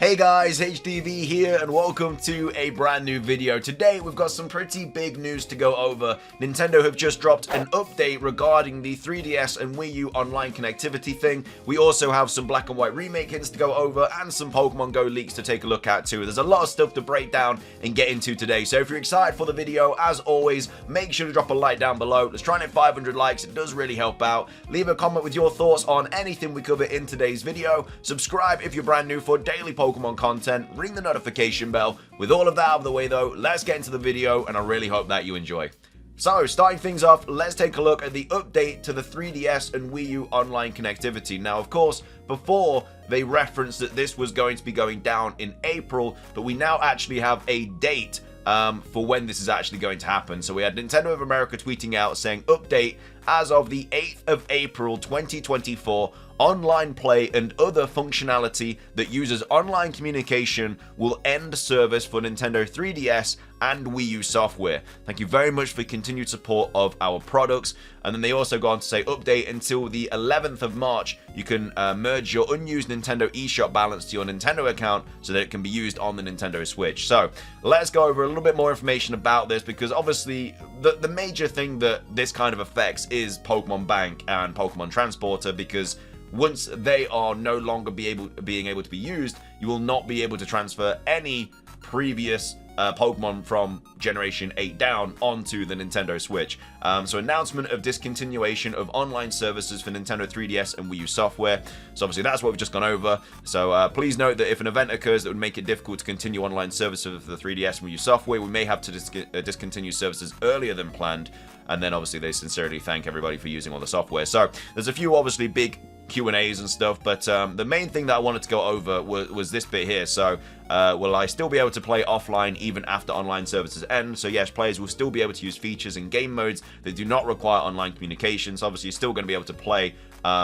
Hey guys, HDvee here and welcome to a brand new video. Today we've got some pretty big news to go over. Nintendo have just dropped an update regarding the 3DS and Wii U online connectivity thing. We also have some black and white remake hints to go over and some Pokemon Go leaks to take a look at too. There's a lot of stuff to break down and get into today. So if you're excited for the video, as always, make sure to drop a like down below. Let's try and hit 500 likes. It does really help out. Leave a comment with your thoughts on anything we cover in today's video. Subscribe if you're brand new for daily Pokemon content, ring the notification bell. With all of that out of the way though, let's get into the video and I really hope that you enjoy. So, starting things off, let's take a look at the update to the 3DS and Wii U online connectivity. Now, of course, before they referenced that this was going to be going down in April, but we now actually have a date for when this is actually going to happen. So we had Nintendo of America tweeting out saying, update as of the 8th of April 2024, online play and other functionality that uses online communication will end service for Nintendo 3DS and Wii U software. Thank you very much for continued support of our products. And then they also go on to say, update until the 11th of March, you can merge your unused Nintendo eShop balance to your Nintendo account so that it can be used on the Nintendo Switch. So let's go over a little bit more information about this, because obviously the major thing that this kind of affects is Pokemon Bank and Pokemon Transporter, because once they are no longer being able to be used, you will not be able to transfer any previous Pokemon from Generation 8 down onto the Nintendo Switch. So announcement of discontinuation of online services for Nintendo 3DS and Wii U software. So obviously that's what we've just gone over. So please note that if an event occurs that would make it difficult to continue online services for the 3DS and Wii U software, we may have to discontinue services earlier than planned. And then obviously they sincerely thank everybody for using all the software. So there's a few obviously big Q&As and stuff, but the main thing that I wanted to go over was this bit here. So will I still be able to play offline even after online services end? So yes, players will still be able to use features and game modes that do not require online communication. So obviously you're still going to be able to play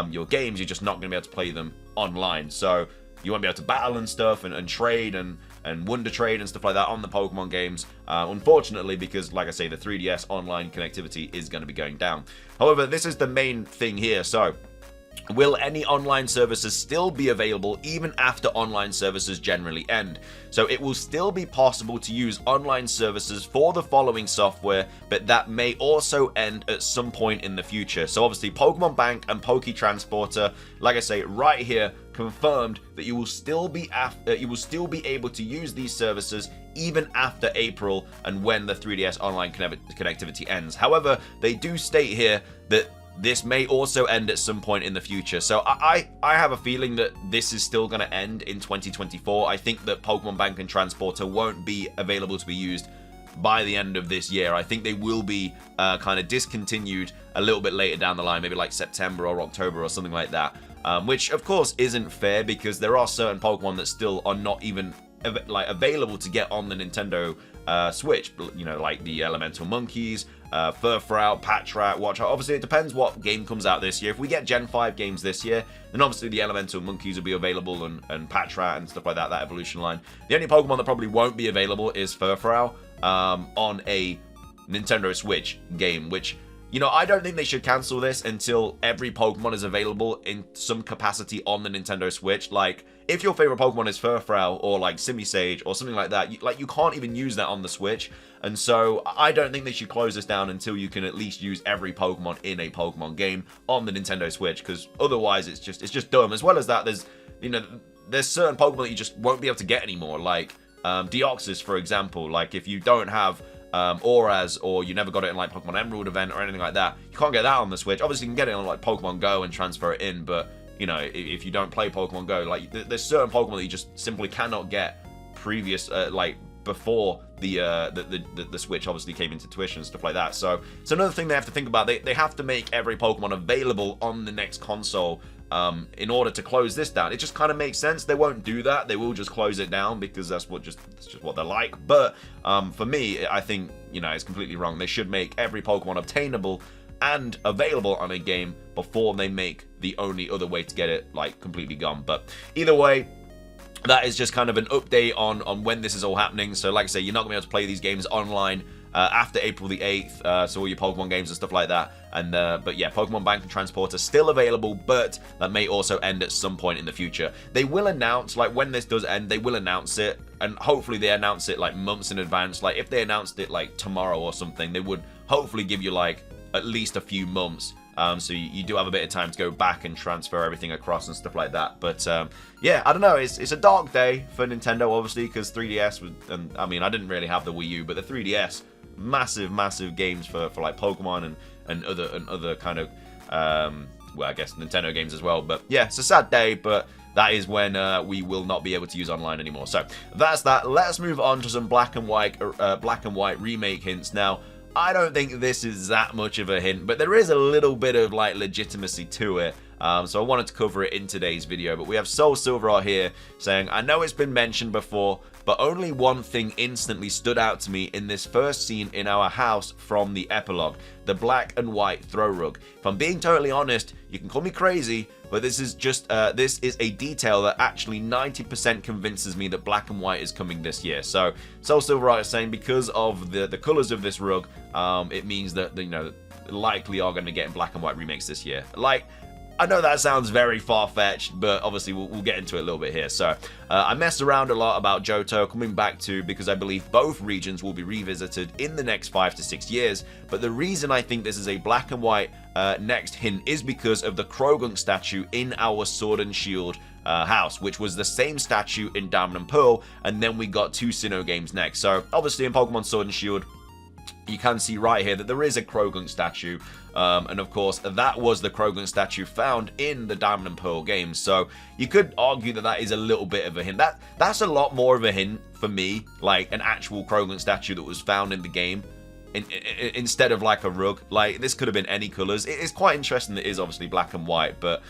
your games, you're just not going to be able to play them online. So you won't be able to battle and stuff and trade and Wonder Trade and stuff like that on the Pokemon games, unfortunately, because like I say, the 3DS online connectivity is going to be going down. However, this is the main thing here. So will any online services still be available even after online services generally end? So it will still be possible to use online services for the following software, but that may also end at some point in the future. So obviously Pokemon Bank and Poke Transporter, like I say right here, confirmed that you will still be able to use these services even after April and when the 3DS online connectivity ends. However, they do state here that this may also end at some point in the future. So I have a feeling that this is still going to end in 2024. I think that Pokemon Bank and Transporter won't be available to be used by the end of this year. I think they will be kind of discontinued a little bit later down the line, maybe like September or October or something like that. Which of course isn't fair, because there are certain Pokemon that still are not even available to get on the Nintendo Switch, you know, like the Elemental Monkeys, Furfrou, Patrat, Watchart. Obviously, it depends what game comes out this year. If we get Gen 5 games this year, then obviously the Elemental Monkeys will be available and Patrat and stuff like that, that evolution line. The only Pokemon that probably won't be available is Furfrou on a Nintendo Switch game, which, you know, I don't think they should cancel this until every Pokemon is available in some capacity on the Nintendo Switch. Like, if your favorite Pokemon is Furfrou or like Simisage or something like that, you can't even use that on the Switch. And so I don't think they should close this down until you can at least use every Pokemon in a Pokemon game on the Nintendo Switch, because otherwise it's just dumb. As well as that, there's certain Pokemon that you just won't be able to get anymore, like Deoxys, for example. Like, if you don't have Auras, or you never got it in like Pokemon Emerald event or anything like that, you can't get that on the Switch. Obviously you can get it on like Pokemon Go and transfer it in, but you know, if you don't play Pokemon Go, like there's certain Pokemon that you just simply cannot get previous like before the Switch obviously came into tuition and stuff like that. So it's another thing they have to think about. They have to make every Pokemon available on the next console in order to close this down. It just kind of makes sense. They won't do that. They will just close it down because that's just what they're like. But for me, I think, you know, it's completely wrong. They should make every Pokemon obtainable and available on a game before they make the only other way to get it like completely gone. But either way, that is just kind of an update on when this is all happening. So like I say, you're not going to be able to play these games online after April the 8th, so all your Pokemon games and stuff like that. And but yeah, Pokemon Bank and Transport are still available, but that may also end at some point in the future. They will announce, like when this does end, they will announce it, and hopefully they announce it like months in advance. Like if they announced it like tomorrow or something, they would hopefully give you like at least a few months. So you do have a bit of time to go back and transfer everything across and stuff like that. But yeah, I don't know. It's a dark day for Nintendo, obviously, because 3DS was, and I mean, I didn't really have the Wii U, but the 3DS, massive games for like Pokemon and other kind of well, I guess Nintendo games as well. But yeah, it's a sad day, but that is when we will not be able to use online anymore. So that's that. Let's move on to some black and white remake hints now. I don't think this is that much of a hint, but there is a little bit of like legitimacy to it. So I wanted to cover it in today's video. But we have Soul Silver here saying, I know it's been mentioned before, but only one thing instantly stood out to me in this first scene in our house from the epilogue, the black and white throw rug. If I'm being totally honest, you can call me crazy, but this is just this is a detail that actually 90% convinces me that black and white is coming this year. So Soul Silver is saying because of the colors of this rug, it means that likely are going to get black and white remakes this year. Like, I know that sounds very far-fetched, but obviously we'll get into it a little bit here. So I messed around a lot about Johto coming back to, because I believe both regions will be revisited in the next 5 to 6 years. But the reason I think this is a black and white next hint is because of the Krogunk statue in our Sword and Shield house, which was the same statue in Diamond and Pearl, and then we got 2 Sinnoh games next. So obviously in Pokemon Sword and Shield, you can see right here that there is a Krogunk statue, and of course that was the Krogunk statue found in the Diamond and Pearl games. So you could argue that that is a little bit of a hint. That's a lot more of a hint for me, like an actual Krogunk statue that was found in the game, instead of like a rug. Like this could have been any colors. It is quite interesting that it is obviously black and white, but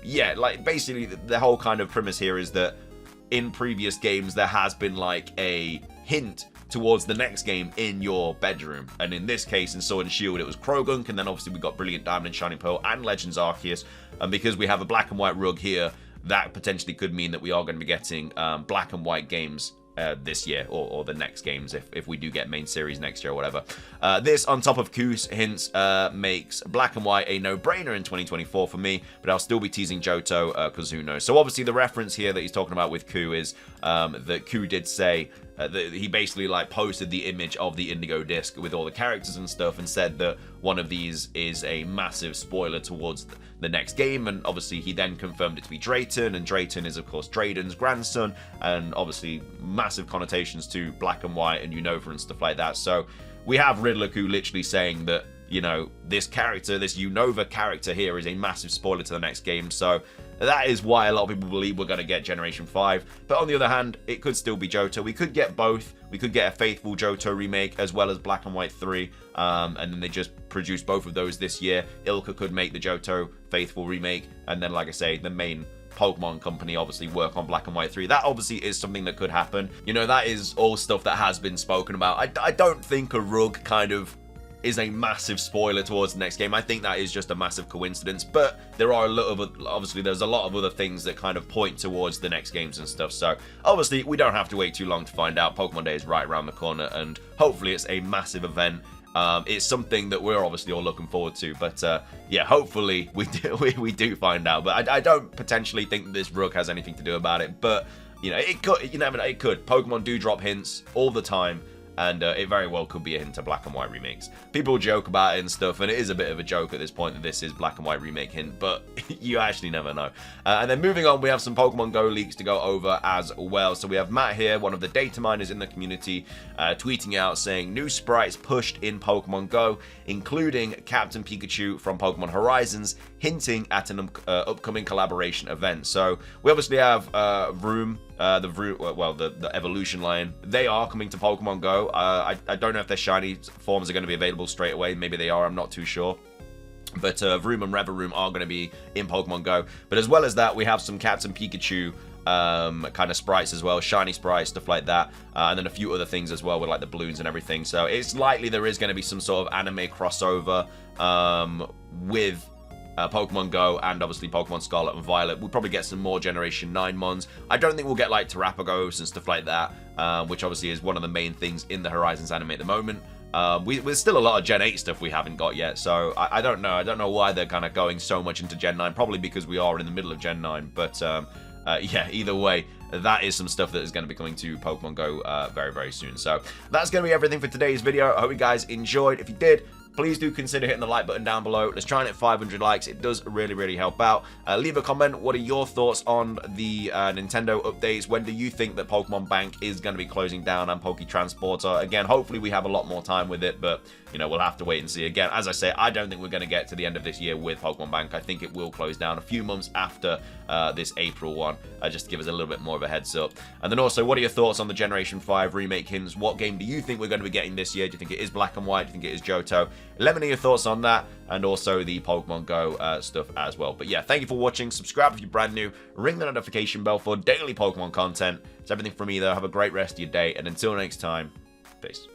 yeah, like basically the whole kind of premise here is that in previous games there has been like a hint towards the next game in your bedroom, and in this case in Sword and Shield it was Krogunk, and then obviously we got Brilliant Diamond and Shining Pearl and Legends Arceus, and because we have a black and white rug here, that potentially could mean that we are going to be getting black and white games this year, or the next games if we do get main series next year or whatever. This on top of Q's hints makes black and white a no-brainer in 2024 for me, but I'll still be teasing Johto because who knows. So obviously the reference here that he's talking about with Q is that Q did say that he basically like posted the image of the Indigo disc with all the characters and stuff and said that one of these is a massive spoiler towards the next game, and obviously he then confirmed it to be Drayton, and Drayton is of course Drayden's grandson, and obviously massive connotations to black and white and Unova and stuff like that. So we have Riddler Q literally saying that, you know, this character, this Unova character here is a massive spoiler to the next game. So that is why a lot of people believe we're going to get Generation 5. But on the other hand, it could still be Johto. We could get both. We could get a Faithful Johto remake as well as Black and White 3. And then they just produce both of those this year. Ilka could make the Johto Faithful remake. And then, like I say, the main Pokemon company obviously work on Black and White 3. That obviously is something that could happen. You know, that is all stuff that has been spoken about. I don't think a rug kind of is a massive spoiler towards the next game. I think that is just a massive coincidence, but there are a lot of, obviously there's a lot of other things that kind of point towards the next games and stuff. So obviously we don't have to wait too long to find out. Pokemon Day is right around the corner, and hopefully it's a massive event. It's something that we're obviously all looking forward to, but yeah, hopefully we do find out. But I don't potentially think that this rug has anything to do about it, but you know, it could. You never know, it could. Pokemon do drop hints all the time, and it very well could be a hint to Black and White remakes. People joke about it and stuff, and it is a bit of a joke at this point that this is Black and White remake hint, but you actually never know. And then moving on, we have some Pokemon Go leaks to go over as well. So we have Matt here, one of the data miners in the community, tweeting out saying new sprites pushed in Pokemon Go, including Captain Pikachu from Pokemon Horizons, hinting at an upcoming collaboration event. So we obviously have the Evolution line. They are coming to Pokemon Go. I don't know if their shiny forms are going to be available straight away. Maybe they are, I'm not too sure. But Vroom and Reveroom are going to be in Pokemon Go. But as well as that, we have some Captain Pikachu kind of sprites as well, shiny sprites, stuff like that, and then a few other things as well with like the balloons and everything. So it's likely there is going to be some sort of anime crossover with Pokemon Go and obviously Pokemon Scarlet and Violet. We'll probably get some more Generation 9 mons. I don't think we'll get like Terapagos and stuff like that, which obviously is one of the main things in the Horizons anime at the moment. There's still a lot of Gen 8 stuff we haven't got yet, so I don't know. I don't know why they're kind of going so much into Gen 9. Probably because we are in the middle of Gen 9. But yeah, either way, that is some stuff that is going to be coming to Pokemon Go very, very soon. So that's going to be everything for today's video. I hope you guys enjoyed. If you did, please do consider hitting the like button down below. Let's try and hit 500 likes. It does really, really help out. Leave a comment. What are your thoughts on the Nintendo updates? When do you think that Pokemon Bank is going to be closing down and Poke Transporter? Again, hopefully we have a lot more time with it, but, you know, we'll have to wait and see. Again, as I say, I don't think we're going to get to the end of this year with Pokemon Bank. I think it will close down a few months after this April one, just to give us a little bit more of a heads up. And then also, what are your thoughts on the Generation 5 remake hints? What game do you think we're going to be getting this year? Do you think it is Black and White? Do you think it is Johto? Let me know your thoughts on that, and also the Pokemon Go stuff as well. But yeah, thank you for watching. Subscribe if you're brand new. Ring the notification bell for daily Pokemon content. It's everything from me, though. Have a great rest of your day, and until next time, peace.